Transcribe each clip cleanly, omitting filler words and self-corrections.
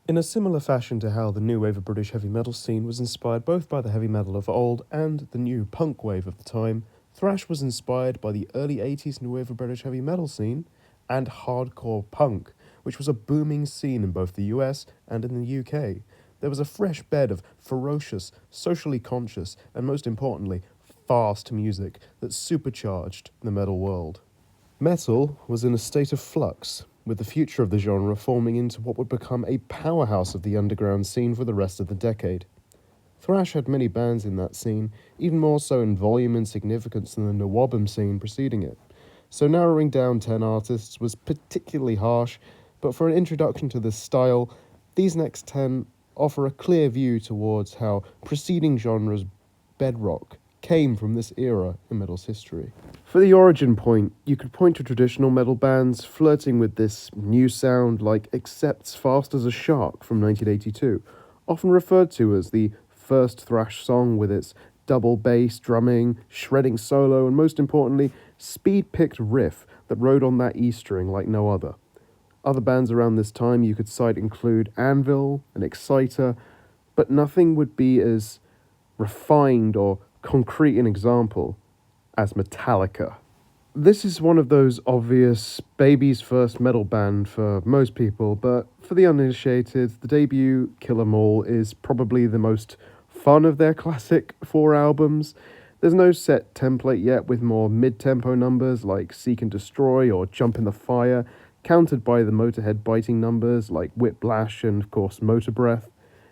In a similar fashion to how the new wave of British heavy metal scene was inspired both by the heavy metal of old and the new punk wave of the time, thrash was inspired by the early 80s new wave of British heavy metal scene and hardcore punk, which was a booming scene in both the US and in the UK. There was a fresh bed of ferocious, socially conscious, and most importantly, fast music that supercharged the metal world. Metal was in a state of flux, with the future of the genre forming into what would become a powerhouse of the underground scene for the rest of the decade. Thrash had many bands in that scene, even more so in volume and significance than the Nawabum scene preceding it. So narrowing down 10 artists was particularly harsh, but for an introduction to this style, these next 10 offer a clear view towards how preceding genres' bedrock came from this era in metal's history. For the origin point, you could point to traditional metal bands flirting with this new sound like Accept's Fast as a Shark from 1982, often referred to as the first thrash song with its double bass, drumming, shredding solo, and most importantly, speed-picked riff that rode on that E string like no other. Other bands around this time you could cite include Anvil and Exciter, but nothing would be as refined or concrete an example as Metallica. This is one of those obvious baby's first metal band for most people, but for the uninitiated, the debut Kill 'Em All is probably the most fun of their classic 4 albums. There's no set template yet with more mid-tempo numbers like Seek and Destroy or Jump in the Fire, countered by the Motorhead biting numbers like Whiplash and, of course, Motor Breath.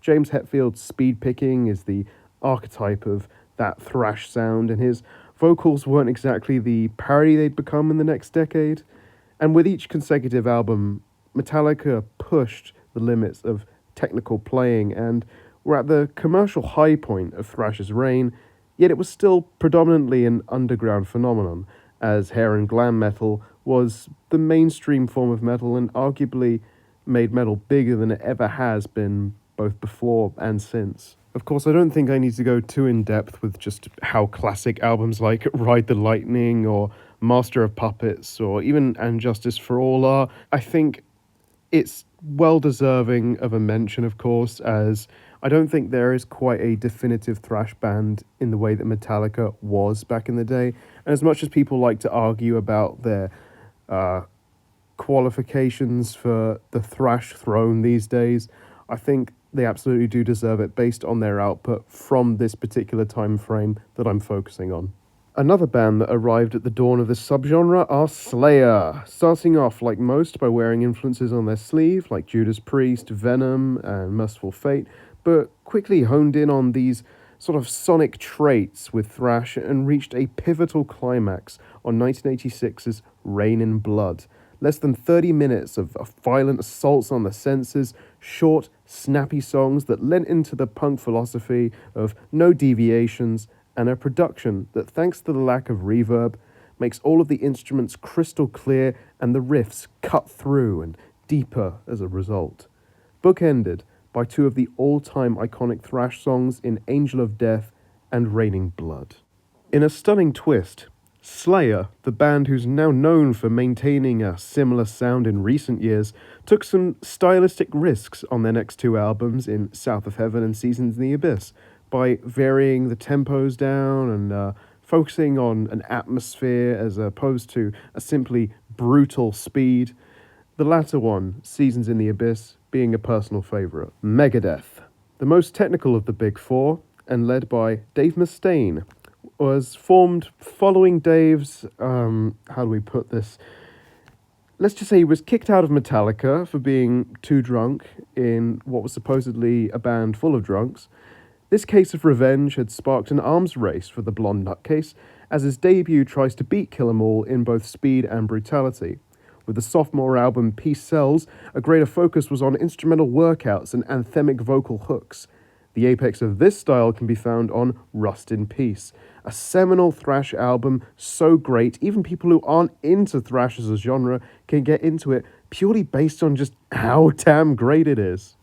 James Hetfield's speed picking is the archetype of that thrash sound, and his vocals weren't exactly the parody they'd become in the next decade. And with each consecutive album, Metallica pushed the limits of technical playing and were at the commercial high point of thrash's reign, yet it was still predominantly an underground phenomenon, as hair and glam metal was the mainstream form of metal and arguably made metal bigger than it ever has been both before and since. Of course, I don't think I need to go too in-depth with just how classic albums like Ride the Lightning or Master of Puppets or even And Justice for All are. I think it's well deserving of a mention, of course, as I don't think there is quite a definitive thrash band in the way that Metallica was back in the day. And as much as people like to argue about their qualifications for the thrash throne these days, I think they absolutely do deserve it based on their output from this particular time frame that I'm focusing on. Another band that arrived at the dawn of this subgenre are Slayer, starting off like most by wearing influences on their sleeve like Judas Priest, Venom, and Merciful Fate, but quickly honed in on these sort of sonic traits with thrash and reached a pivotal climax on 1986's Rain in Blood. Less than 30 minutes of violent assaults on the senses, short, snappy songs that lent into the punk philosophy of no deviations, and a production that, thanks to the lack of reverb, makes all of the instruments crystal clear and the riffs cut through and deeper as a result. Bookended by two of the all-time iconic thrash songs in Angel of Death and Raining Blood. In a stunning twist, Slayer, the band who's now known for maintaining a similar sound in recent years, took some stylistic risks on their next 2 albums in South of Heaven and Seasons in the Abyss by varying the tempos down and focusing on an atmosphere as opposed to a simply brutal speed. The latter one, Seasons in the Abyss, being a personal favourite. Megadeth, the most technical of the big four and led by Dave Mustaine, was formed following Dave's, how do we put this? Let's just say he was kicked out of Metallica for being too drunk in what was supposedly a band full of drunks. This case of revenge had sparked an arms race for the blonde nutcase, as his debut tries to beat Kill 'Em All in both speed and brutality. With the sophomore album Peace Sells, a greater focus was on instrumental workouts and anthemic vocal hooks. The apex of this style can be found on Rust in Peace, a seminal thrash album so great even people who aren't into thrash as a genre can get into it purely based on just how damn great it is.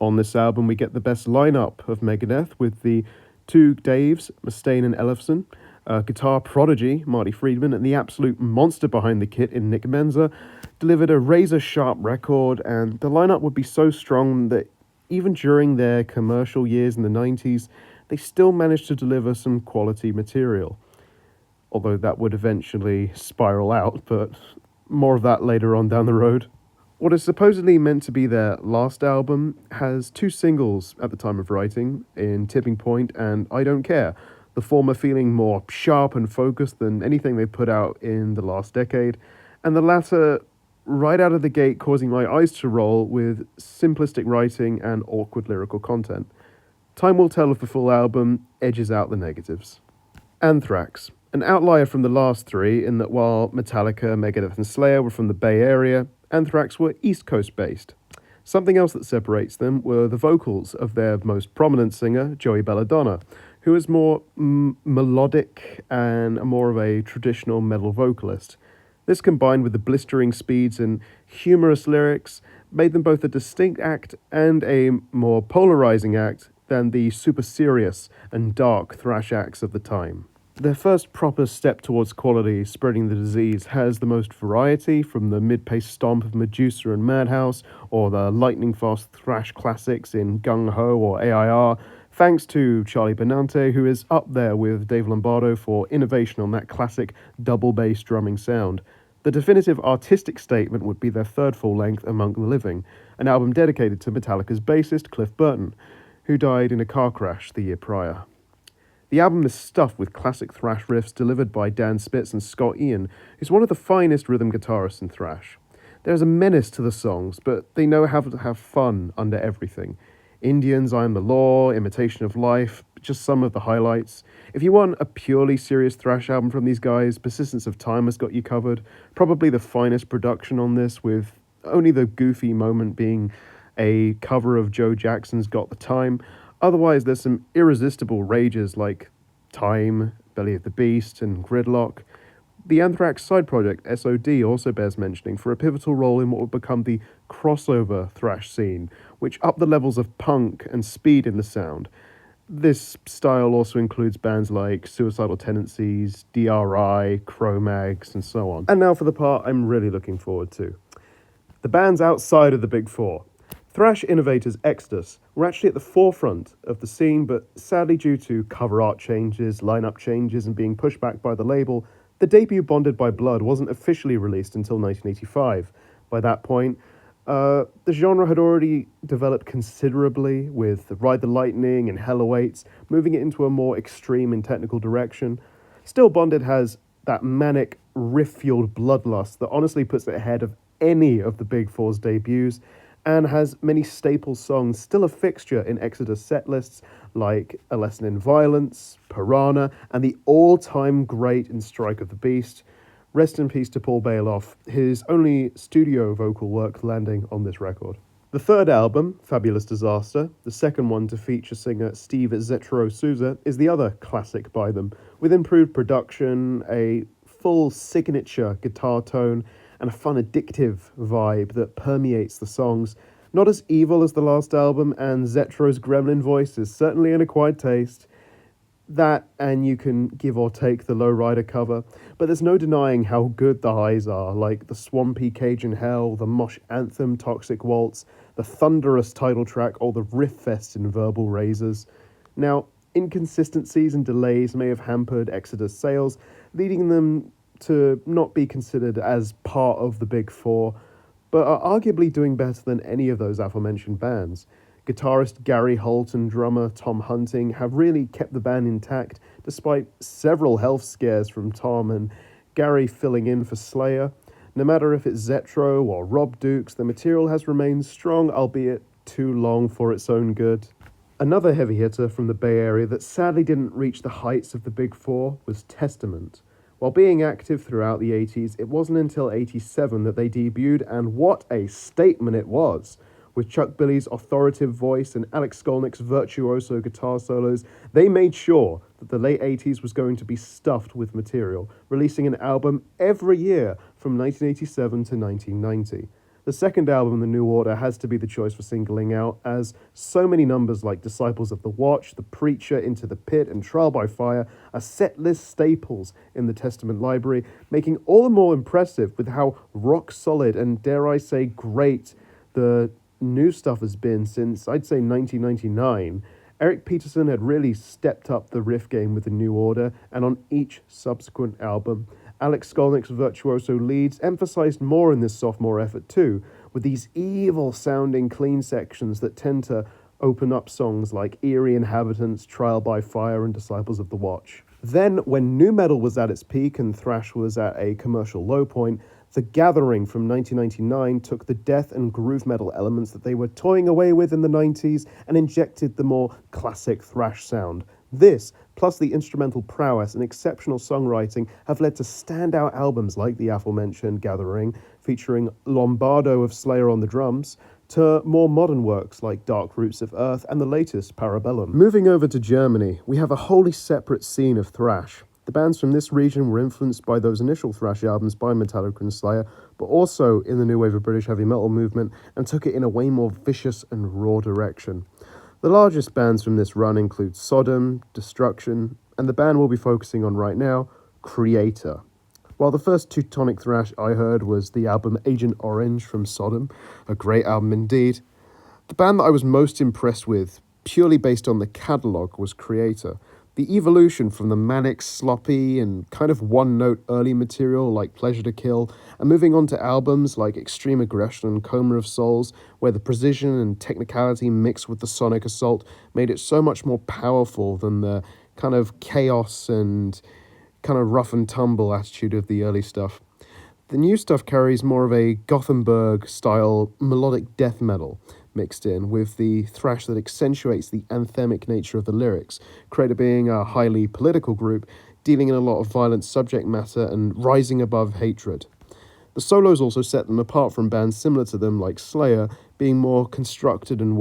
On this album we get the best lineup of Megadeth with the two Daves, Mustaine and Ellefson, guitar prodigy Marty Friedman, and the absolute monster behind the kit in Nick Menza, delivered a razor-sharp record, and the lineup would be so strong that even during their commercial years in the 90s, they still managed to deliver some quality material. Although that would eventually spiral out, but more of that later on down the road. What is supposedly meant to be their last album has two singles at the time of writing, in Tipping Point and I Don't Care, the former feeling more sharp and focused than anything they put out in the last decade, and the latter right out of the gate causing my eyes to roll with simplistic writing and awkward lyrical content. Time will tell if the full album edges out the negatives. Anthrax, an outlier from the last three in that while Metallica, Megadeth and Slayer were from the Bay Area, Anthrax were East Coast based. Something else that separates them were the vocals of their most prominent singer, Joey Belladonna, who is more melodic and more of a traditional metal vocalist. This combined with the blistering speeds and humorous lyrics made them both a distinct act and a more polarizing act than the super serious and dark thrash acts of the time. Their first proper step towards quality, Spreading the Disease, has the most variety, from the mid-paced stomp of Medusa and Madhouse, or the lightning-fast thrash classics in Gung Ho or AIR, thanks to Charlie Benante, who is up there with Dave Lombardo for innovation on that classic double bass drumming sound. The definitive artistic statement would be their third full-length, Among the Living, an album dedicated to Metallica's bassist Cliff Burton, who died in a car crash the year prior. The album is stuffed with classic thrash riffs delivered by Dan Spitz and Scott Ian, who's one of the finest rhythm guitarists in thrash. There's a menace to the songs, but they know how to have fun under everything. Indians, I Am the Law, Imitation of Life, just some of the highlights. If you want a purely serious thrash album from these guys, Persistence of Time has got you covered. Probably the finest production on this, with only the goofy moment being a cover of Joe Jackson's Got the Time. Otherwise, there's some irresistible rages like Time, Belly of the Beast, and Gridlock. The Anthrax side project, SOD, also bears mentioning for a pivotal role in what would become the crossover thrash scene, which upped the levels of punk and speed in the sound. This style also includes bands like Suicidal Tendencies, DRI, Cro-Mags, and so on. And now for the part I'm really looking forward to. The bands outside of the Big Four. Thrash innovators Exodus were actually at the forefront of the scene, but sadly due to cover art changes, lineup changes, and being pushed back by the label, the debut Bonded by Blood wasn't officially released until 1985. By that point, the genre had already developed considerably, with Ride the Lightning and Hell Awaits, moving it into a more extreme and technical direction. Still, Bonded has that manic, riff-fueled bloodlust that honestly puts it ahead of any of the Big Four's debuts, and has many staple songs still a fixture in Exodus setlists like A Lesson in Violence, Piranha, and the all-time great in Strike of the Beast. Rest in peace to Paul Bailoff, his only studio vocal work landing on this record. The third album, Fabulous Disaster, the second one to feature singer Steve Zetro Souza, is the other classic by them, with improved production, a full signature guitar tone, and a fun addictive vibe that permeates the songs. Not as evil as the last album, and Zetro's gremlin voice is certainly an acquired taste. That, and you can give or take the Lowrider cover, but there's no denying how good the highs are, like the swampy Cajun Hell, the mosh anthem Toxic Waltz, the thunderous title track, or the riff fest in Verbal Razors. Now, inconsistencies and delays may have hampered Exodus sales, leading them to not be considered as part of the Big Four, but are arguably doing better than any of those aforementioned bands. Guitarist Gary Holt and drummer Tom Hunting have really kept the band intact, despite several health scares from Tom and Gary filling in for Slayer. No matter if it's Zetro or Rob Dukes, the material has remained strong, albeit too long for its own good. Another heavy hitter from the Bay Area that sadly didn't reach the heights of the Big Four was Testament. While being active throughout the 80s, it wasn't until 87 that they debuted, and what a statement it was! With Chuck Billy's authoritative voice and Alex Skolnick's virtuoso guitar solos, they made sure that the late 80s was going to be stuffed with material, releasing an album every year from 1987 to 1990. The second album, The New Order, has to be the choice for singling out, as so many numbers like Disciples of the Watch, The Preacher, Into the Pit, and Trial by Fire are set-list staples in the Testament library, making all the more impressive with how rock-solid and, dare I say, great the new stuff has been since, I'd say, 1999. Eric Peterson had really stepped up the riff game with The New Order, and on each subsequent album, Alex Skolnick's virtuoso leads emphasized more in this sophomore effort too, with these evil-sounding clean sections that tend to open up songs like Eerie Inhabitants, Trial by Fire, and Disciples of the Watch. Then, when nu metal was at its peak and thrash was at a commercial low point, The Gathering from 1999 took the death and groove metal elements that they were toying away with in the 90s and injected the more classic thrash sound. This, plus the instrumental prowess and exceptional songwriting, have led to standout albums like the aforementioned Gathering, featuring Lombardo of Slayer on the drums, to more modern works like Dark Roots of Earth and the latest Parabellum. Moving over to Germany, we have a wholly separate scene of thrash. The bands from this region were influenced by those initial thrash albums by Metallica and Slayer, but also in the new wave of British heavy metal movement, and took it in a way more vicious and raw direction. The largest bands from this run include Sodom, Destruction, and the band we'll be focusing on right now, Creator. While the first Teutonic thrash I heard was the album Agent Orange from Sodom, a great album indeed, the band that I was most impressed with, purely based on the catalogue, was Creator. The evolution from the manic, sloppy, and kind of one-note early material like Pleasure to Kill, and moving on to albums like Extreme Aggression and Coma of Souls, where the precision and technicality mixed with the sonic assault made it so much more powerful than the kind of chaos and kind of rough and tumble attitude of the early stuff. The new stuff carries more of a Gothenburg-style melodic death metal, mixed in with the thrash that accentuates the anthemic nature of the lyrics, Creator being a highly political group, dealing in a lot of violent subject matter and rising above hatred. The solos also set them apart from bands similar to them like Slayer, being more constructed and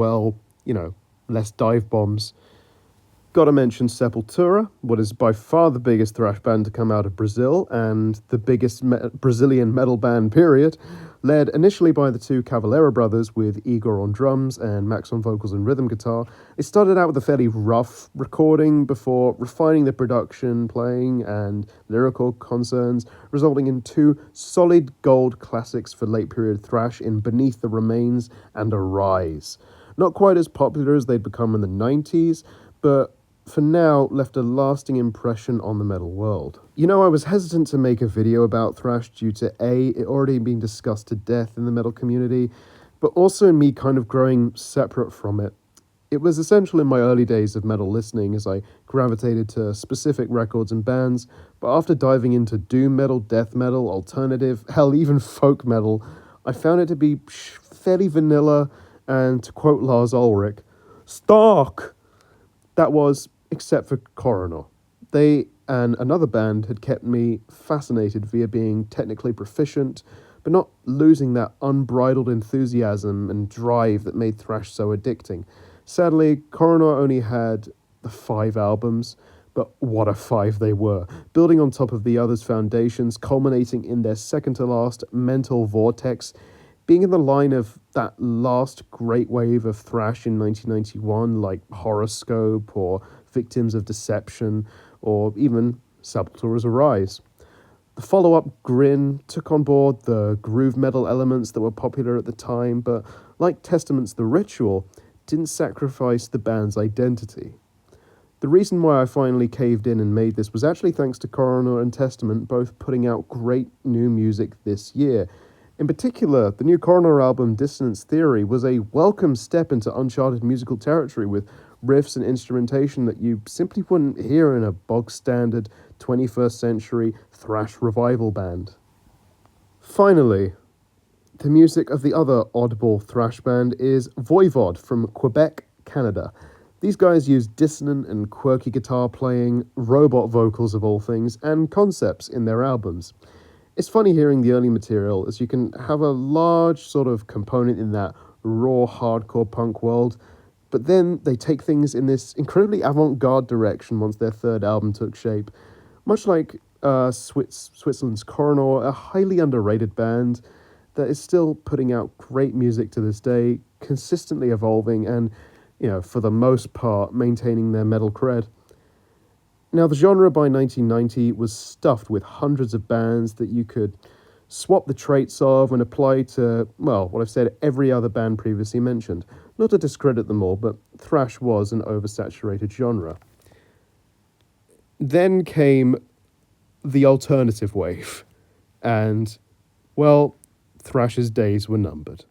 less dive bombs. Gotta mention Sepultura, what is by far the biggest thrash band to come out of Brazil, and the biggest Brazilian metal band period, led initially by the two Cavalera brothers with Igor on drums and Max on vocals and rhythm guitar. They started out with a fairly rough recording before refining the production, playing, and lyrical concerns, resulting in two solid gold classics for late period thrash in Beneath the Remains and Arise. Not quite as popular as they'd become in the 90s, but for now left a lasting impression on the metal world. I was hesitant to make a video about thrash due to it already being discussed to death in the metal community, but also in me kind of growing separate from it. It was essential in my early days of metal listening as I gravitated to specific records and bands, but after diving into doom metal, death metal, alternative, hell, even folk metal, I found it to be fairly vanilla and, to quote Lars Ulrich, stark. That was, except for Coroner. They and another band had kept me fascinated via being technically proficient, but not losing that unbridled enthusiasm and drive that made thrash so addicting. Sadly, Coroner only had the 5 albums, but what a 5 they were, building on top of the others' foundations, culminating in their second-to-last Mental Vortex, being in the line of that last great wave of thrash in 1991, like Horoscope or Victims of Deception, or even Sepultura's Arise. The follow-up, Grin, took on board the groove metal elements that were popular at the time, but like Testament's The Ritual, didn't sacrifice the band's identity. The reason why I finally caved in and made this was actually thanks to Coroner and Testament both putting out great new music this year. In particular, the new Coroner album, Dissonance Theory, was a welcome step into uncharted musical territory with riffs and instrumentation that you simply wouldn't hear in a bog-standard 21st century thrash revival band. Finally, the music of the other oddball thrash band is Voivod from Quebec, Canada. These guys use dissonant and quirky guitar playing, robot vocals of all things, and concepts in their albums. It's funny hearing the early material, as you can have a large sort of component in that raw hardcore punk world, but then they take things in this incredibly avant-garde direction once their third album took shape. Much like Switzerland's Coroner, a highly underrated band, that is still putting out great music to this day, consistently evolving and, for the most part, maintaining their metal cred. Now, the genre by 1990 was stuffed with hundreds of bands that you could swap the traits of and apply to, well, what I've said, every other band previously mentioned. Not to discredit them all, but thrash was an oversaturated genre. Then came the alternative wave, and, well, thrash's days were numbered.